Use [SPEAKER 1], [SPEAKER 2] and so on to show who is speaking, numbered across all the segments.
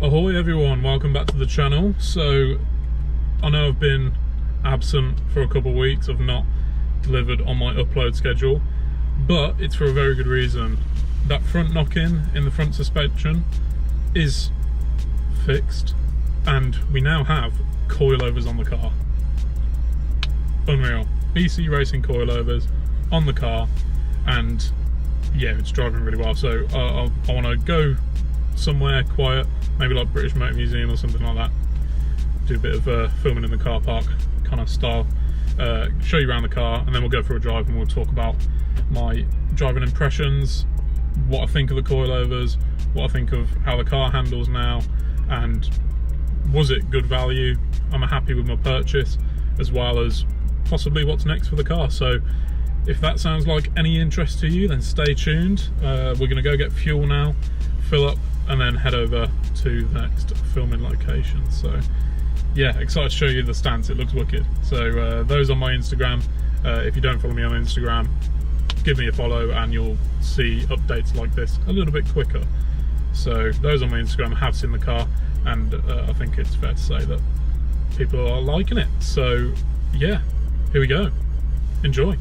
[SPEAKER 1] Ahoy everyone, welcome back to the channel. So I know I've been absent for a couple of weeks. I've not delivered on my upload schedule, but it's for a very good reason. That front knock-in in the front suspension is fixed and we now have coilovers on the car. Unreal. BC Racing coilovers on the car, and yeah, it's driving really well. So I want to go somewhere quiet, maybe like British Motor Museum or something like that, do a bit of filming in the car park kind of style, show you around the car, and then we'll go for a drive and we'll talk about my driving impressions, what I think of the coilovers, what I think of how the car handles now, and was it good value, am I happy with my purchase, as well as possibly what's next for the car. So if that sounds like any interest to you, then stay tuned. We're going to go get fuel now, fill up, and then head over to the next filming location. So yeah, excited to show you the stance. It looks wicked. So those on my Instagram, if you don't follow me on Instagram, give me a follow and you'll see updates like this a little bit quicker. So those on my Instagram have seen the car, and I think it's fair to say that people are liking it. So yeah, here we go, enjoy.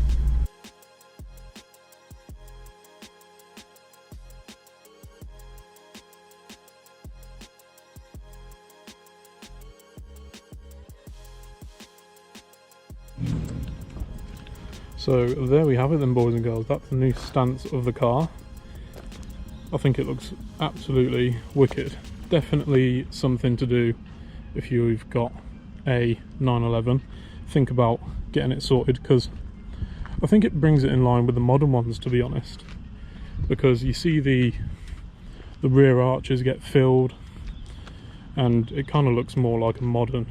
[SPEAKER 1] So there we have it then, boys and girls. That's the new stance of the car. I think it looks absolutely wicked. Definitely something to do if you've got a 911. Think about getting it sorted, because I think it brings it in line with the modern ones, to be honest. Because you see the rear arches get filled, and it kind of looks more like a modern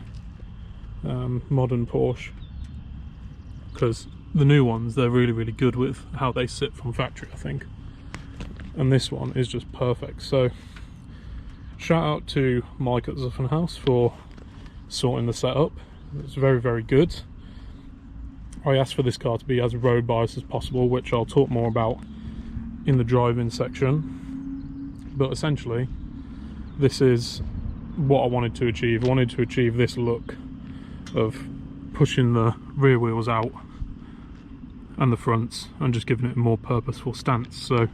[SPEAKER 1] Porsche. Because the new ones, they're really good with how they sit from factory, I think, and this one is just perfect. So shout out to Mike at Zuffenhaus for sorting the setup. It's very good. I asked for this car to be as road biased as possible, which I'll talk more about in the driving section, but essentially this is what I wanted to achieve. I wanted to achieve this look of pushing the rear wheels out and the fronts and just giving it a more purposeful stance. So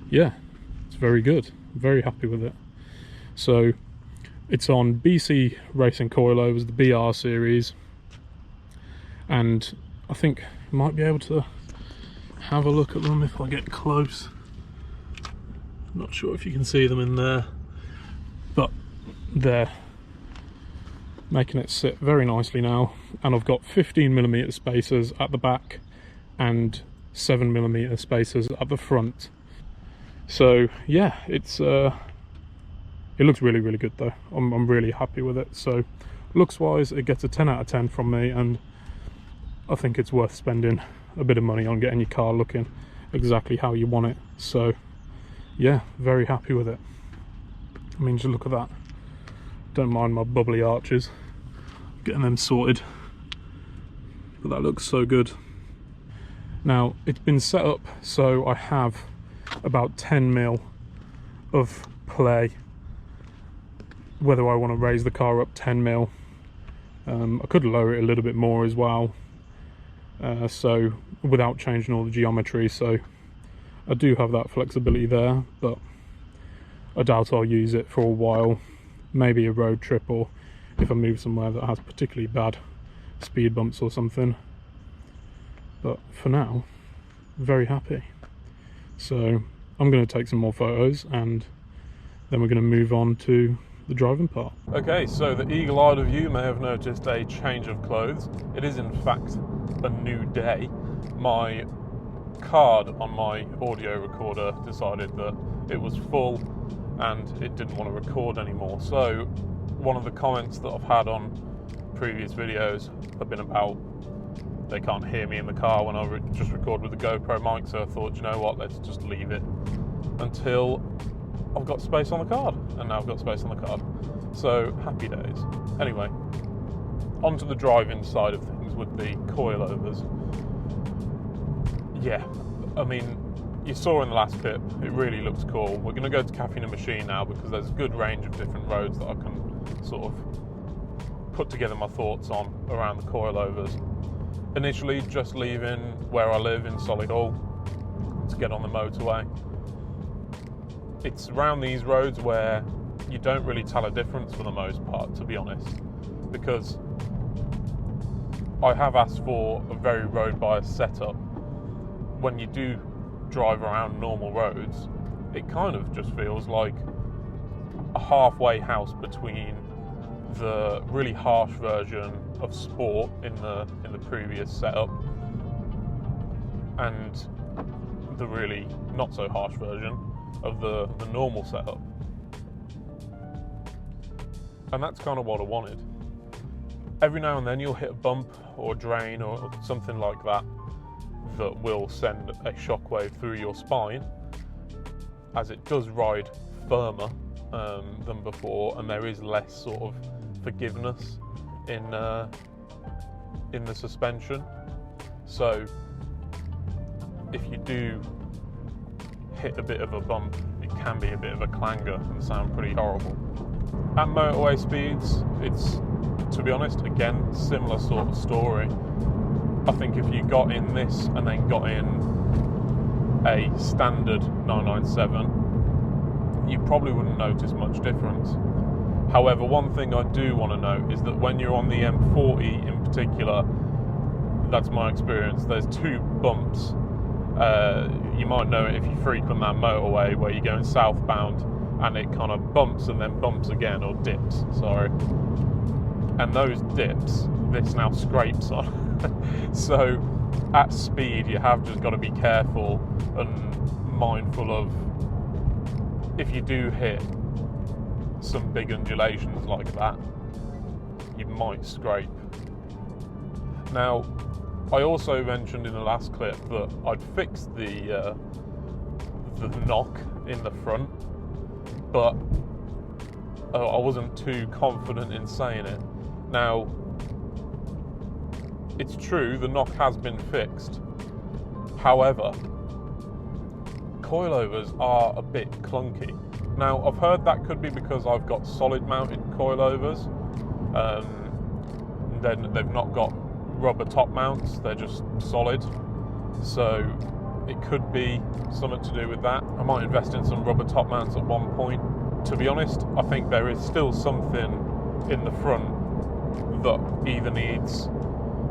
[SPEAKER 1] yeah, it's very good, very happy with it. So it's on BC Racing coilovers, the BR series, and I think you might be able to have a look at them if I get close. I'm not sure if you can see them in there, but they're making it sit very nicely now. And I've got 15mm spacers at the back and 7mm spacers at the front. So yeah, it's it looks really good though. I'm really happy with it. So looks wise, it gets a 10 out of 10 from me, and I think it's worth spending a bit of money on getting your car looking exactly how you want it. So yeah, very happy with it. I mean, just look at that. Don't mind my bubbly arches, getting them sorted, but that looks so good. Now it's been set up so I have about 10mm of play, whether I want to raise the car up 10mm. I could lower it a little bit more as well, so without changing all the geometry. So I do have that flexibility there, but I doubt I'll use it for a while. Maybe a road trip, or if I move somewhere that has particularly bad speed bumps or something. But for now, very happy. So I'm going to take some more photos and then we're going to move on to the driving part. Okay, so the eagle-eyed of you may have noticed a change of clothes. It is in fact a new day. My card on my audio recorder decided that it was full and it didn't want to record anymore. So one of the comments that I've had on previous videos have been about they can't hear me in the car when I just record with the GoPro mic. So I thought, you know what, let's just leave it until I've got space on the card, and now I've got space on the card. So happy days. Anyway, onto the driving side of things with the coilovers. Yeah, I mean, you saw in the last clip, it really looks cool. We're going to go to Cafe in a Machine now because there's a good range of different roads that I can sort of put together my thoughts on around the coilovers. Initially, just leaving where I live in Solihull to get on the motorway. It's around these roads where you don't really tell a difference for the most part, to be honest, because I have asked for a very road biased setup. When you do drive around normal roads, it kind of just feels like a halfway house between the really harsh version of Sport in the previous setup and the really not so harsh version of the normal setup. And that's kind of what I wanted. Every now and then you'll hit a bump or a drain or something like that that will send a shockwave through your spine, as it does ride firmer than before, and there is less sort of forgiveness in the suspension. So if you do hit a bit of a bump, it can be a bit of a clanger and sound pretty horrible. At motorway speeds, it's, to be honest, again, similar sort of story. I think if you got in this and then got in a standard 997, you probably wouldn't notice much difference. However, one thing I do want to note is that when you're on the M40 in particular, that's my experience, there's two bumps. You might know it if you frequent that motorway where you're going southbound and it kind of bumps and then bumps again, or dips, sorry. And those dips, this now scrapes on. So at speed, you have just got to be careful and mindful of, if you do hit some big undulations like that, you might scrape. Now, I also mentioned in the last clip that I'd fixed the knock in the front, but I wasn't too confident in saying it. Now, it's true, the knock has been fixed. However, coilovers are a bit clunky. Now, I've heard that could be because I've got solid mounted coilovers. Then they've not got rubber top mounts, they're just solid. So it could be something to do with that. I might invest in some rubber top mounts at one point. To be honest, I think there is still something in the front that either needs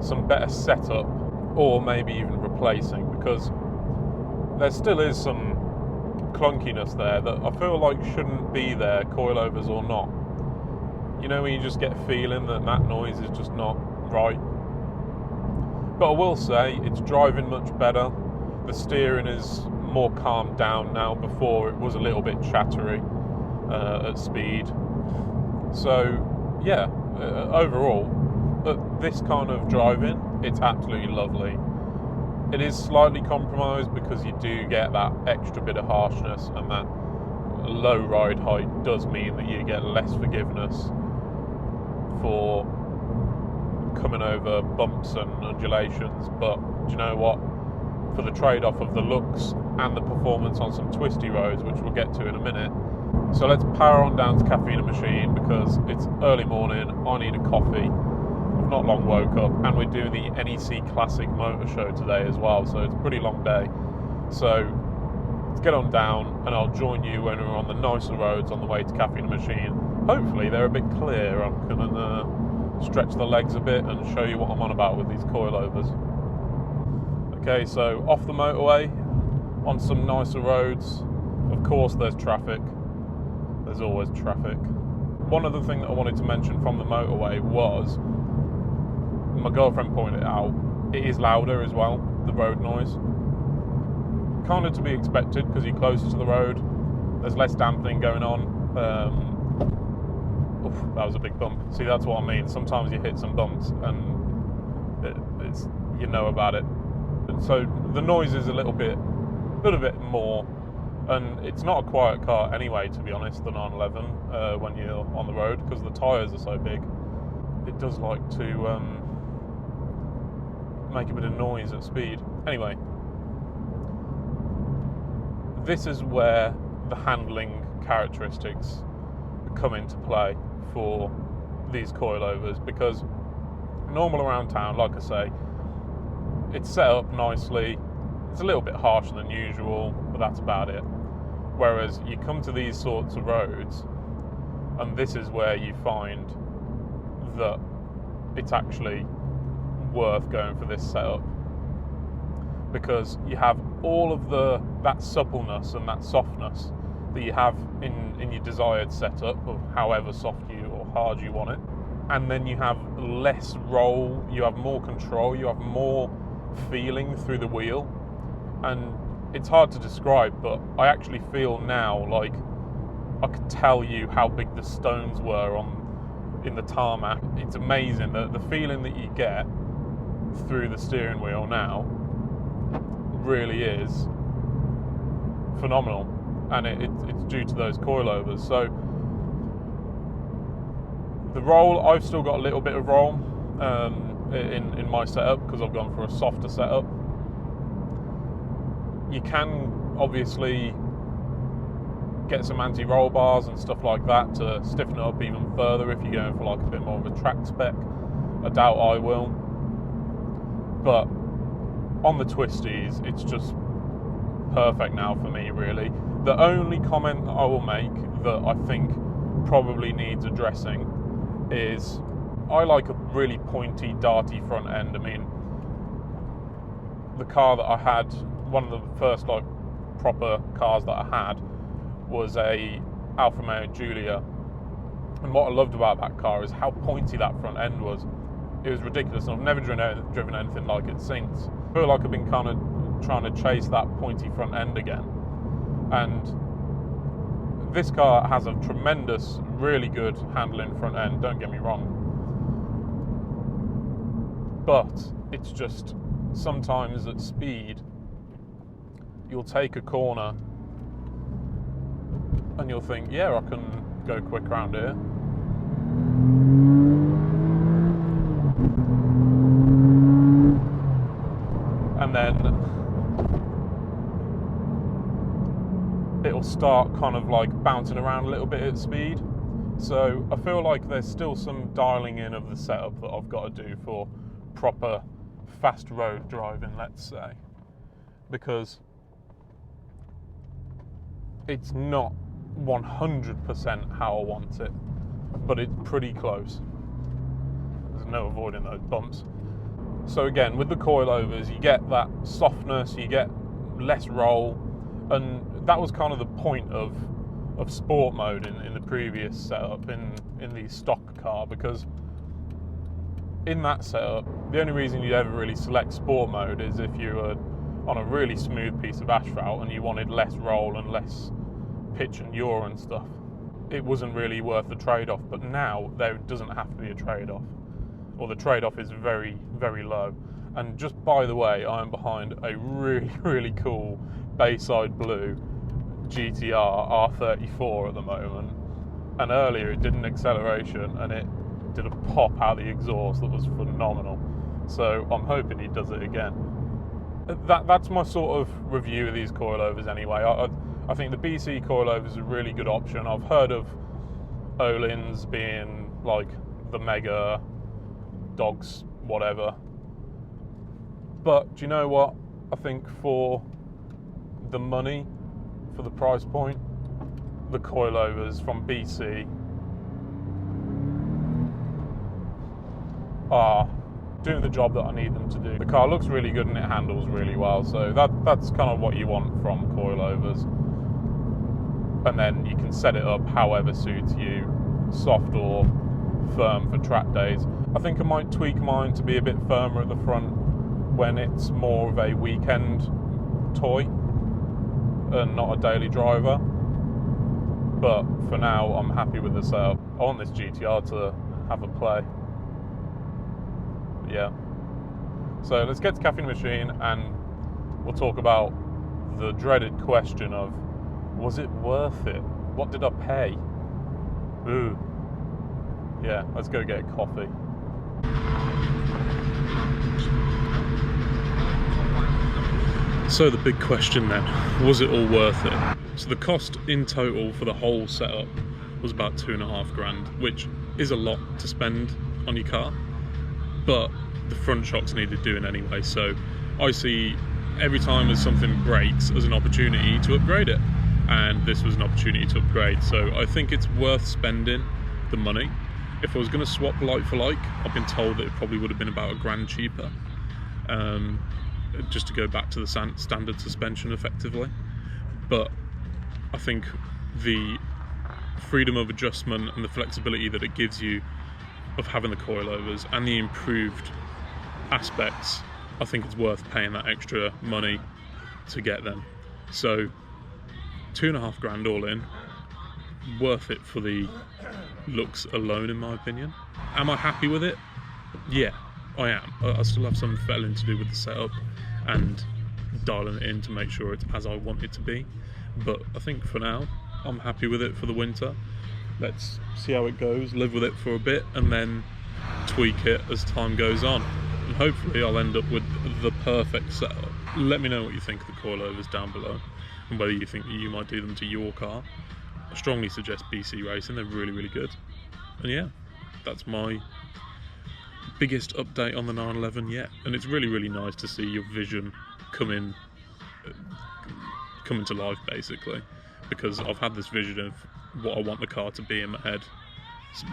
[SPEAKER 1] some better setup or maybe even replacing, because there still is some clunkiness there that I feel like shouldn't be there, coilovers or not. You know, when you just get a feeling that noise is just not right. But I will say, it's driving much better. The steering is more calmed down now. Before, it was a little bit chattery at speed. So, yeah, overall, at this kind of driving, it's absolutely lovely. It is slightly compromised because you do get that extra bit of harshness, and that low ride height does mean that you get less forgiveness for coming over bumps and undulations. But do you know what? For the trade-off of the looks and the performance on some twisty roads, which we'll get to in a minute. So let's power on down to Cafe in a Machine because it's early morning, I need a coffee. I've not long woke up, and we're doing the NEC Classic Motor Show today as well, so it's a pretty long day. So let's get on down and I'll join you when we're on the nicer roads on the way to Cafe in a Machine. Hopefully they're a bit clear. I'm going to stretch the legs a bit and show you what I'm on about with these coilovers. Okay, so off the motorway, on some nicer roads. Of course there's traffic. There's always traffic. One other thing that I wanted to mention from the motorway was, my girlfriend pointed it out, it is louder as well, the road noise. Kind of to be expected because you're closer to the road. There's less dampening going on. That was a big bump. See, that's what I mean. Sometimes you hit some bumps and it's, you know about it. And so the noise is a little bit more, and it's not a quiet car anyway, to be honest, the 911 when you're on the road, because the tyres are so big. It does like to make a bit of noise at speed. Anyway, this is where the handling characteristics come into play for these coilovers, because normal around town, like I say, it's set up nicely. It's a little bit harsher than usual, but that's about it. Whereas you come to these sorts of roads, and this is where you find that it's actually worth going for this setup, because you have all of that suppleness and that softness that you have in your desired setup of however soft you or hard you want it, and then you have less roll, you have more control, you have more feeling through the wheel. And it's hard to describe, but I actually feel now like I could tell you how big the stones were in the tarmac. It's amazing the feeling that you get through the steering wheel now really is phenomenal, and it's due to those coilovers. So the roll, I've still got a little bit of roll in my setup because I've gone for a softer setup. You can obviously get some anti-roll bars and stuff like that to stiffen it up even further if you're going for like a bit more of a track spec. I doubt I will, but on the twisties it's just perfect now for me, really. The only comment that I will make that I think probably needs addressing is I like a really pointy, darty front end. I mean, the car that I had, one of the first like proper cars that I had, was a Alfa Romeo Giulia, and what I loved about that car is how pointy that front end was. It was ridiculous, and I've never driven anything like it since. I feel like I've been kind of trying to chase that pointy front end again, and this car has a tremendous, really good handling front end, don't get me wrong, but it's just sometimes at speed you'll take a corner and you'll think, yeah, I can go quick around here. And then it'll start kind of like bouncing around a little bit at speed. So I feel like there's still some dialing in of the setup that I've got to do for proper fast road driving, let's say, because it's not 100% how I want it, but it's pretty close. There's no avoiding those bumps. So again, with the coilovers, you get that softness, you get less roll, and that was kind of the point of sport mode in the previous setup in the stock car, because in that setup, the only reason you'd ever really select sport mode is if you were on a really smooth piece of asphalt and you wanted less roll and less pitch and yaw and stuff. It wasn't really worth the trade-off, but now there doesn't have to be a trade-off, or the trade-off is very, very low. And just by the way, I am behind a really, really cool Bayside Blue GTR R34 at the moment, and earlier it did an acceleration and it did a pop out the exhaust that was phenomenal, so I'm hoping he does it again. That's my sort of review of these coilovers anyway. I think the BC coilover is a really good option. I've heard of Öhlins being like the mega dogs, whatever. But do you know what? I think for the money, for the price point, the coilovers from BC are doing the job that I need them to do. The car looks really good and it handles really well, so that's kind of what you want from coilovers. And then you can set it up however suits you, soft or firm for track days. I think I might tweak mine to be a bit firmer at the front when it's more of a weekend toy and not a daily driver. But for now, I'm happy with the setup. I want this GTR to have a play. But yeah. So let's get to Caffeine Machine and we'll talk about the dreaded question of, was it worth it? What did I pay? Ooh. Yeah, let's go get a coffee. So the big question then, was it all worth it? So the cost in total for the whole setup was about £2,500, which is a lot to spend on your car, but the front shocks needed doing anyway, so I see every time as something breaks as an opportunity to upgrade it, and this was an opportunity to upgrade, so I think it's worth spending the money. If I was going to swap like for like, I've been told that it probably would have been about £1,000 cheaper, just to go back to the standard suspension effectively. But I think the freedom of adjustment and the flexibility that it gives you of having the coilovers and the improved aspects, I think it's worth paying that extra money to get them. So £2,500 all in, worth it for the looks alone in my opinion. Am I happy with it? Yeah, I am. I still have some fettling to do with the setup and dialing it in to make sure it's as I want it to be, but I think for now I'm happy with it for the winter. Let's see how it goes, live with it for a bit, and then tweak it as time goes on, and hopefully I'll end up with the perfect setup. Let me know what you think of the coilovers down below, and whether you think that you might do them to your car. I strongly suggest BC Racing, they're really, really good. And yeah, that's my biggest update on the 911 yet, and it's really, really nice to see your vision coming to life basically, because I've had this vision of what I want the car to be in my head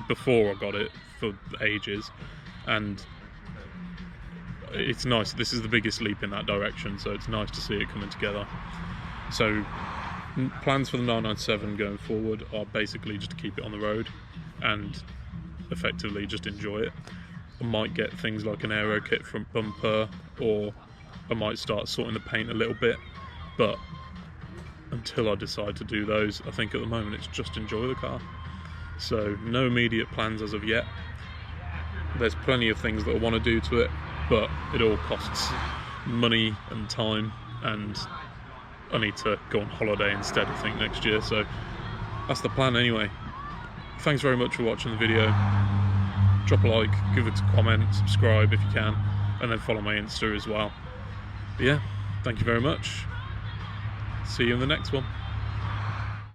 [SPEAKER 1] before I got it for ages, and it's nice. This is the biggest leap in that direction, so it's nice to see it coming together. So plans for the 997 going forward are basically just to keep it on the road and effectively just enjoy it. I might get things like an aero kit front bumper, or I might start sorting the paint a little bit, but until I decide to do those, I think at the moment it's just enjoy the car. So no immediate plans as of yet. There's plenty of things that I want to do to it, but it all costs money and time, and I need to go on holiday instead, I think, next year, so that's the plan anyway. Thanks very much for watching the video. Drop a like, give it a comment, subscribe if you can, and then follow my Insta as well. But yeah, thank you very much. See you in the next one.